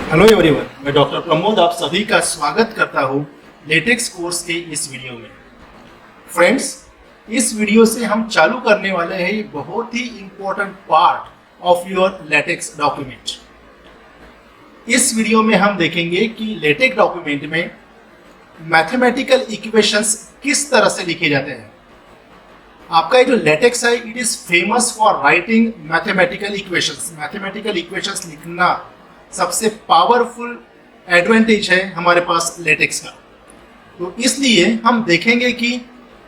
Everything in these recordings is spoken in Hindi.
हेलो एवरीवन, मैं डॉक्टर प्रमोद आप सभी का स्वागत करता हूँ लेटेक्स कोर्स के इस वीडियो में। फ्रेंड्स, इस वीडियो से हम चालू करने वाले हैं बहुत ही important part of your LaTeX document. इस वीडियो में हम देखेंगे कि लेटेक्स डॉक्यूमेंट में मैथमेटिकल इक्वेशंस किस तरह से लिखे जाते हैं। आपका ये जो लेटेक्स है, it is famous for writing mathematical equations. Mathematical equations लिखना सबसे पावरफुल एडवांटेज है हमारे पास लेटेक्स का। तो इसलिए हम देखेंगे कि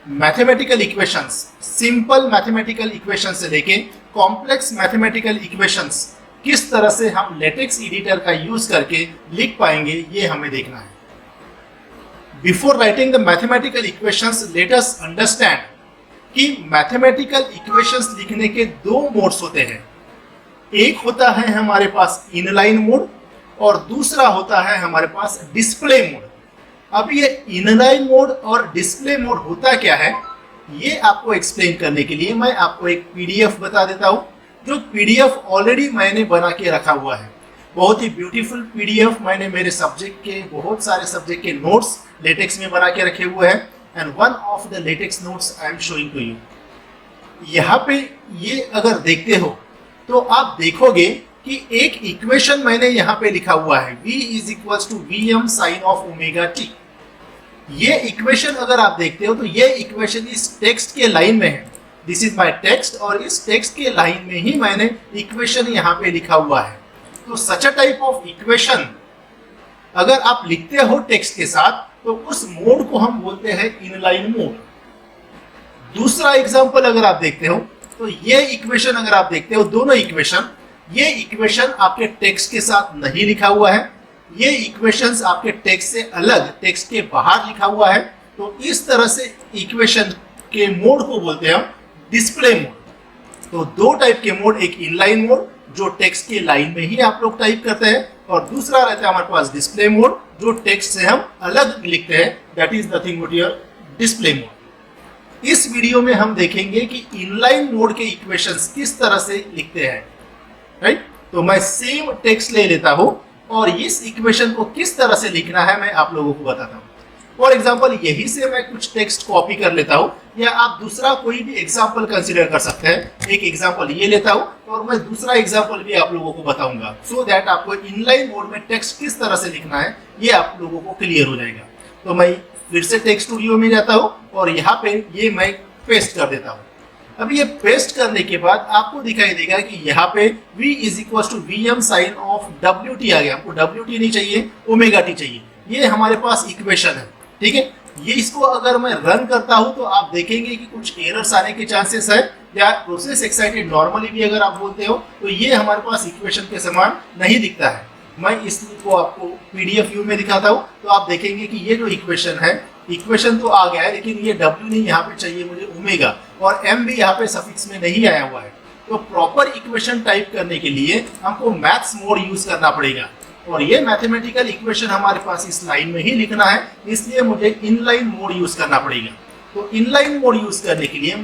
mathematical equations, simple mathematical equations से लेके कॉम्प्लेक्स मैथमेटिकल इक्वेशंस किस तरह से हम लेटेक्स एडिटर का यूज करके लिख पाएंगे, ये हमें देखना है। Before writing the mathematical equations, let us understand कि मैथमेटिकल इक्वेशंस लिखने के दो मोड्स होते हैं। एक होता है हमारे पास इनलाइन मोड और दूसरा होता है हमारे पास डिस्प्ले मोड। अब ये इनलाइन मोड और डिस्प्ले मोड होता क्या है, ये आपको एक्सप्लेन करने के लिए मैं आपको एक पीडीएफ बता देता हूँ, जो पीडीएफ ऑलरेडी मैंने बना के रखा हुआ है। बहुत ही ब्यूटीफुल पीडीएफ मैंने मेरे सब्जेक्ट के, बहुत सारे सब्जेक्ट के नोट्स लेटेक्स में बना के रखे हुए हैं, and one of the LaTeX notes I am showing to you. यहाँ पे ये अगर देखते हो तो आप देखोगे कि एक इक्वेशन मैंने यहाँ पे लिखा हुआ है, v is equals to Vm sine of omega t। ये इक्वेशन अगर आप देखते हो तो ये इक्वेशन इस टेक्स्ट के लाइन में है। दिस इज माय टेक्स्ट और इस टेक्स्ट के लाइन में ही मैंने इक्वेशन यहाँ पे लिखा हुआ है। तो सच अ टाइप ऑफ इक्वेशन अगर आप लिखते हो टेक्स्ट के साथ तो उस मोड को हम बोलते हैं इनलाइन मोड। दूसरा एग्जाम्पल अगर आप देखते हो तो ये इक्वेशन अगर आप देखते हो, दोनों इक्वेशन, ये इक्वेशन आपके टेक्स्ट के साथ नहीं लिखा हुआ है, ये इक्वेशंस आपके टेक्स्ट से अलग, टेक्स्ट के बाहर लिखा हुआ है। तो इस तरह से इक्वेशन के मोड को बोलते हैं हम डिस्प्ले मोड। तो दो टाइप के मोड, एक इनलाइन मोड जो टेक्स्ट के लाइन में ही आप लोग टाइप करते हैं, और दूसरा रहता है हमारे पास डिस्प्ले मोड जो टेक्स्ट से हम अलग लिखते हैं। That is nothing but your display mode. इस वीडियो में हम देखेंगे कि इनलाइन मोड के इक्वेशंस किस तरह से लिखते हैं, राइट। तो मैं सेम टेक्स्ट ले लेता हूं और इस इक्वेशन को किस तरह से लिखना है मैं आप लोगों को बताता हूं। फॉर एग्जांपल, यही से मैं कुछ टेक्स्ट कॉपी कर लेता हूं, या आप दूसरा कोई भी एग्जांपल कंसीडर कर सकते हैं। एक एग्जांपल ये लेता हूं और मैं दूसरा एग्जांपल भी आप लोगों को बताऊंगा, सो दैट आपको इनलाइन मोड में टेक्स्ट किस तरह से लिखना है ये आप लोगों को क्लियर हो जाएगा। तो मैं फिर से टेक्स्ट स्टूडियो में जाता हूं और यहाँ पे ये मैं पेस्ट कर देता हूं। अब ये पेस्ट करने के बाद आपको दिखाई देगा कि यहाँ पे v is equal to Vm sine of WT आ गया। हमको WT नहीं चाहिए, ओमेगा t चाहिए। ये हमारे पास इक्वेशन है, ठीक है। ये इसको अगर मैं रन करता हूं तो आप देखेंगे कि कुछ एरर्स आने के चांसेस है, या प्रोसेस एक्साइटेड नॉर्मली भी अगर आप बोलते हो तो ये हमारे पास इक्वेशन के समान नहीं दिखता है। मैं इसको आपको पीडीएफ व्यू में दिखाता हूँ तो आप देखेंगे कि ये जो इक्वेशन है, इक्वेशन तो आ गया है, लेकिन ये W नहीं, यहाँ पे चाहिए मुझे ओमेगा, और M भी यहाँ पे सफिक्स में नहीं आया हुआ है। तो प्रॉपर इक्वेशन टाइप करने के लिए हमको मैथ्स मोड यूज करना पड़ेगा, और ये मैथमेटिकल इक्वेशन हमारे पास इस लाइन में ही लिखना है, इसलिए मुझे इनलाइन मोड यूज करना पड़ेगा। तो इनलाइन मोड यूज करने के लिए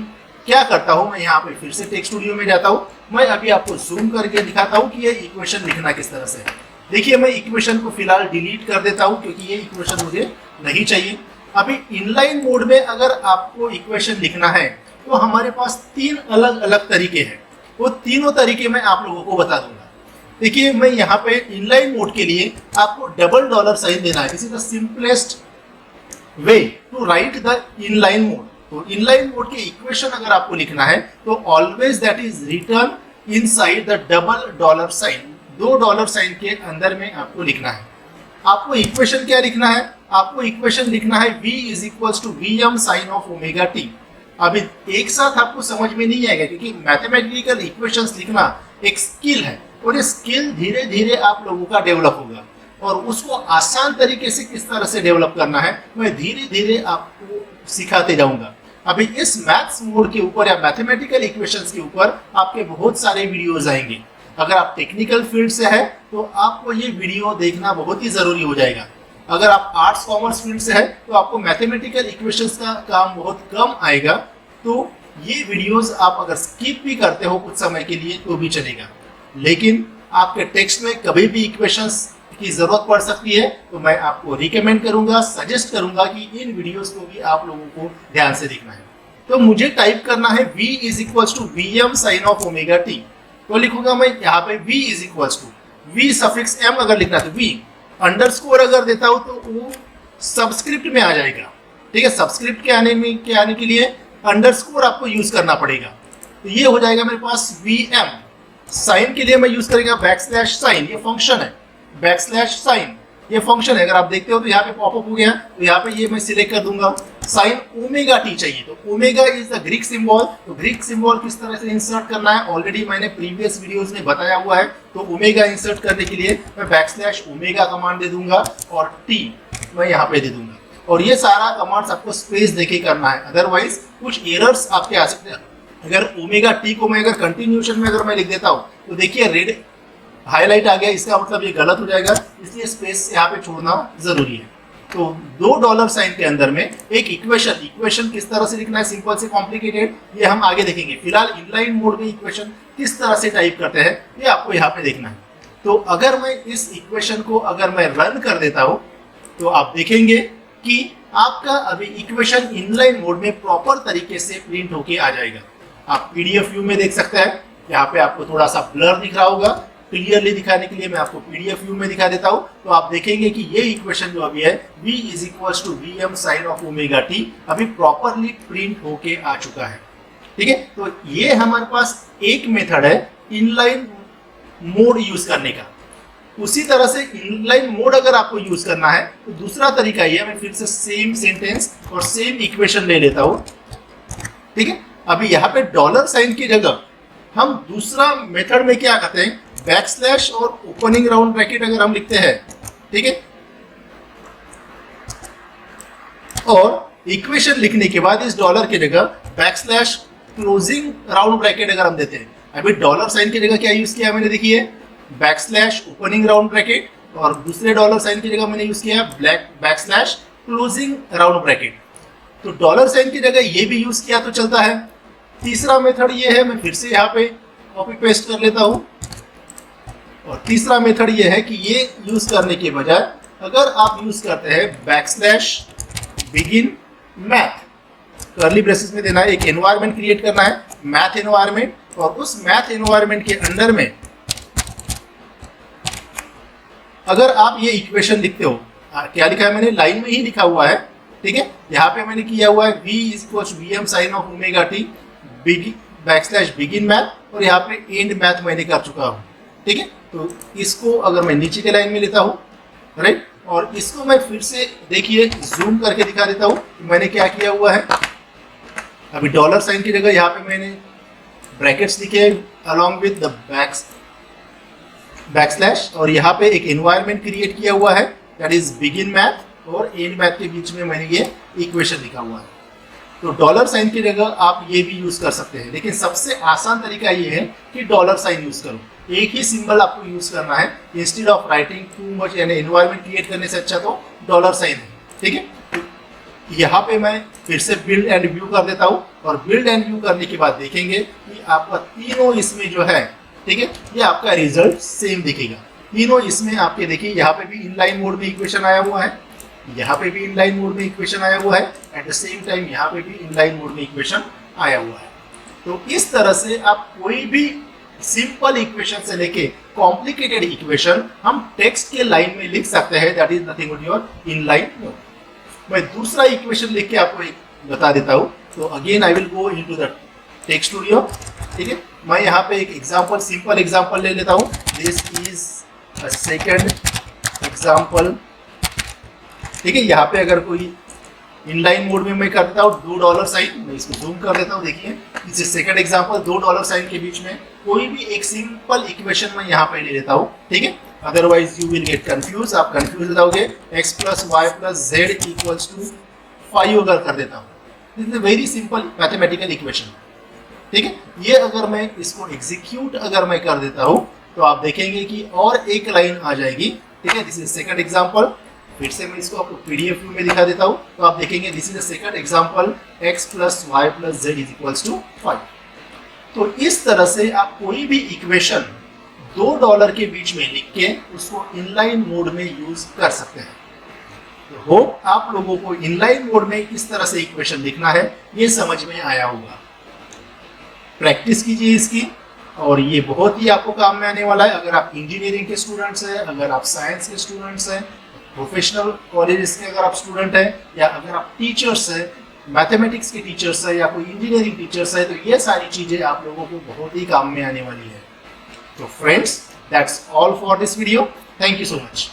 क्या करता हूँ, मैं यहाँ पे फिर से टेक्स्ट स्टूडियो में जाता हूँ। मैं अभी आपको जूम करके दिखाता हूँ कि ये इक्वेशन लिखना किस तरह से है। देखिए, मैं इक्वेशन को फिलहाल डिलीट कर देता हूँ क्योंकि ये इक्वेशन मुझे नहीं चाहिए। अभी इनलाइन मोड में अगर आपको इक्वेशन लिखना है तो हमारे पास तीन अलग अलग तरीके हैं, वो तीनों तरीके मैं आप लोगों को बता दूंगा। देखिए, मैं यहाँ पे इनलाइन मोड के लिए आपको डबल डॉलर साइन देना है। This is the simplest way to write the inline mode. तो इनलाइन मोड के इक्वेशन अगर आपको लिखना है तो always that is written inside the double dollar sign. दो डॉलर साइन के अंदर में आपको लिखना है। आपको इक्वेशन क्या लिखना है, आपको इक्वेशन लिखना है v is equals to Vm sine of omega t। अभी एक साथ आपको समझ में नहीं आएगा क्योंकि मैथमेटिकल इक्वेशंस लिखना एक स्किल है, और ये स्किल धीरे धीरे आप लोगों का डेवलप होगा, और उसको आसान तरीके से किस तरह से डेवलप करना है मैं धीरे धीरे आपको सिखाते जाऊंगा। अभी इस मैथ्स मोड के ऊपर या मैथमेटिकल इक्वेशंस के ऊपर आपके बहुत सारे वीडियोज आएंगे। अगर आप टेक्निकल फील्ड से है तो आपको ये वीडियो देखना बहुत ही जरूरी हो जाएगा। अगर आप आर्ट्स कॉमर्स फील्ड से है तो आपको मैथमेटिकल इक्वेशंस का काम बहुत कम आएगा। तो ये वीडियोस आप अगर स्किप भी करते हो कुछ समय के लिए तो भी चलेगा, लेकिन आपके टेक्स्ट में कभी भी इक्वेशंस की जरूरत पड़ सकती है तो मैं आपको रिकमेंड करूंगा, सजेस्ट करूंगा कि इन वीडियोस को भी आप लोगों को ध्यान से देखना है। तो मुझे टाइप करना है v is equals to Vm sine of omega T. तो लिखूंगा मैं यहाँ पे v is equals to v suffix m अगर लिखना तो v अंडरस्कोर अगर देता हूं तो वो सबस्क्रिप्ट में आ जाएगा। ठीक है, सबस्क्रिप्ट के आने के लिए अंडरस्कोर आपको यूज करना पड़ेगा। तो ये हो जाएगा मेरे पास Vm। साइन के लिए मैं यूज करेगा बैकस्लैश साइन, ये फंक्शन है, बैकस्लैश साइन ये फंक्शन है। अगर आप देखते हो तो यहाँ पे पॉपअप हो गया, तो यहाँ पे ये मैं सिलेक्ट कर दूंगा। साइन ओमेगा टी चाहिए, तो omega is the Greek symbol. तो ग्रीक सिंबल किस तरह से इंसर्ट करना है ऑलरेडी मैंने प्रीवियस वीडियोस में बताया हुआ है। तो ओमेगा इंसर्ट करने के लिए मैं बैकस्लैश ओमेगा कमांड दे दूंगा और टी मैं यहाँ पे दे दूंगा। और ये सारा कमांड्स आपको स्पेस देके करना है, अदरवाइज कुछ एरर्स आपके आ सकते हैं। अगर ओमेगा टी को मैं अगर कंटिन्यूएशन में अगर मैं लिख देता हूँ तो देखिए रेड हाईलाइट आ गया, इसका मतलब ये गलत हो जाएगा, इसलिए स्पेस यहाँ पे छोड़ना जरूरी है। तो $2 साइन के अंदर में एक इक्वेशन किस तरह से लिखना है, सिंपल से कॉम्प्लिकेटेड, ये हम आगे देखेंगे। फिलहाल इनलाइन मोड में इक्वेशन किस तरह से टाइप करते हैं ये आपको यहाँ पे देखना है। तो अगर मैं इस इक्वेशन को अगर मैं रन कर देता हूँ तो आप देखेंगे कि आपका अभी इक्वेशन इनलाइन मोड में प्रॉपर तरीके से प्रिंट होके आ जाएगा। आप पीडीएफ व्यू में देख सकते हैं, यहाँ पे आपको थोड़ा सा ब्लर दिख रहा होगा। क्लियरली दिखाने के लिए मैं आपको पीडीएफ व्यू में दिखा देता हूँ। तो आप देखेंगे कि ये इक्वेशन जो अभी है v is equals to Vm sine of omega T अभी प्रॉपरली प्रिंट होके आ चुका है। ठीक है, तो ये हमारे पास एक मेथड है इनलाइन मोड यूज करने का। उसी तरह से इनलाइन मोड अगर आपको यूज करना है तो दूसरा तरीका ये है, मैं फिर से सेम सेंटेंस और सेम इक्वेशन ले लेता हूँ। ठीक है, अभी यहाँ पे डॉलर साइन की जगह हम दूसरा मेथड में क्या करते हैं, बैकस्लैश और ओपनिंग राउंड ब्रैकेट अगर हम लिखते हैं, ठीक है, और इक्वेशन लिखने के बाद इस डॉलर की जगह बैकस्लैश क्लोजिंग राउंड ब्रैकेट अगर हम देते हैं। अभी डॉलर साइन की जगह क्या यूज किया मैंने, देखिए बैकस्लैश ओपनिंग राउंड ब्रैकेट, और दूसरे डॉलर साइन की जगह मैंने यूज किया बैकस्लैश क्लोजिंग राउंड ब्रैकेट। तो डॉलर साइन की जगह ये भी यूज किया तो चलता है। तीसरा मेथड ये है, मैं फिर से यहाँ पे कॉपी पेस्ट कर लेता हूँ। और तीसरा मेथड ये है कि ये यूज करने के बजाय अगर आप यूज करते हैं backslash begin math, curly braces में देना है, एक एनवायरनमेंट क्रिएट करना है मैथ एनवायरनमेंट, और उस मैथ एनवायरनमेंट के अंदर में अगर आप ये इक्वेशन लिखते हो, क्या लिखा है मैंने, लाइन में ही लिखा हुआ है। ठीक है, यहाँ पे मैंने किया हुआ है v is equals to Vm sine of omega T backslash begin math, और यहाँ पे एंड मैथ मैंने कर चुका हूँ। ठीक है, तो इसको अगर मैं नीचे के लाइन में लेता हूँ, राइट, और इसको मैं फिर से देखिए जूम करके दिखा देता हूँ मैंने क्या किया हुआ है। अभी डॉलर साइन की जगह यहाँ पे मैंने ब्रैकेट्स लिखे अलॉन्ग विद द बैकस्लैश, और यहाँ पे एक एनवायरनमेंट क्रिएट किया हुआ है दैट इज बिगिन मैथ, और एंड मैथ के बीच में मैंने ये इक्वेशन लिखा हुआ है। तो डॉलर साइन की जगह आप ये भी यूज कर सकते हैं, लेकिन सबसे आसान तरीका ये है कि डॉलर साइन यूज करो। एक ही सिंबल आपको यूज करना है, instead of writing too much यानी एनवायरनमेंट क्रिएट करने से अच्छा तो डॉलर साइन है। ठीक है, तो यहाँ पे मैं फिर से बिल्ड एंड व्यू कर देता हूँ, और बिल्ड एंड व्यू करने के बाद देखेंगे कि आपका तीनों इसमें जो है, ठीक है, ये आपका रिजल्ट सेम दिखेगा। तीनों इसमें आपके देखिए, यहाँ पे भी इनलाइन मोड में इक्वेशन आया हुआ है, यहाँ पे भी इनलाइन मोड में इक्वेशन आया हुआ है, एट द सेम टाइम यहाँ पे भी इनलाइन मोड में इक्वेशन आया हुआ है। तो इस तरह से आप कोई भी सिंपल इक्वेशन से लेके कॉम्प्लिकेटेड इक्वेशन हम टेक्स्ट के लाइन में लिख सकते हैं, that is nothing but your inline mode. मैं दूसरा इक्वेशन लिख के आपको एक बता देता हूँ। तो again I will go into the text studio. ठीक है, मैं यहाँ पे एक एग्जांपल, सिंपल एग्जांपल ले लेता हूँ। This is a second example. ठीक है, यहाँ पे अगर कोई इनलाइन मोड में मैं कर देता हूँ $2 साइन, मैं इसको जूम कर देता हूँ, देखिए इस सेकंड एग्जांपल $2 साइन के बीच में कोई भी एक सिंपल इक्वेशन मैं यहाँ पे ले लेता हूँ। ठीक है, otherwise you will get confuse, आप कंफ्यूज हो जाओगे। x plus Y plus Z equals to 5 अगर कर देता हूँ, this is very simple mathematical equation. ठीक है, ये अगर मैं इसको एग्जीक्यूट अगर मैं कर देता हूँ तो आप देखेंगे कि और एक लाइन आ जाएगी। ठीक है, दिस इज सेकंड एग्जांपल। फिर से मैं इसको आपको पीडीएफ में दिखा देता हूँ, तो आप देखेंगे this is the second example, x plus Y plus Z is equals to 5। तो इस तरह से आप कोई भी इक्वेशन $2 के बीच में लिख के उसको इनलाइन मोड में यूज कर सकते हैं। तो होप आप लोगों को इनलाइन मोड में किस तरह से इक्वेशन लिखना है ये समझ में आया होगा। प्रैक्टिस कीजिए इसकी, और ये बहुत ही आपको काम में आने वाला है। अगर आप इंजीनियरिंग के स्टूडेंट्स हैं, अगर आप साइंस के स्टूडेंट्स हैं, प्रोफेशनल कॉलेजेस के अगर आप स्टूडेंट हैं, या अगर आप टीचर्स हैं, मैथमेटिक्स के टीचर्स हैं, या कोई इंजीनियरिंग टीचर्स है, तो ये सारी चीज़ें आप लोगों को बहुत ही काम में आने वाली है। तो friends, that's all for this video. Thank you so much.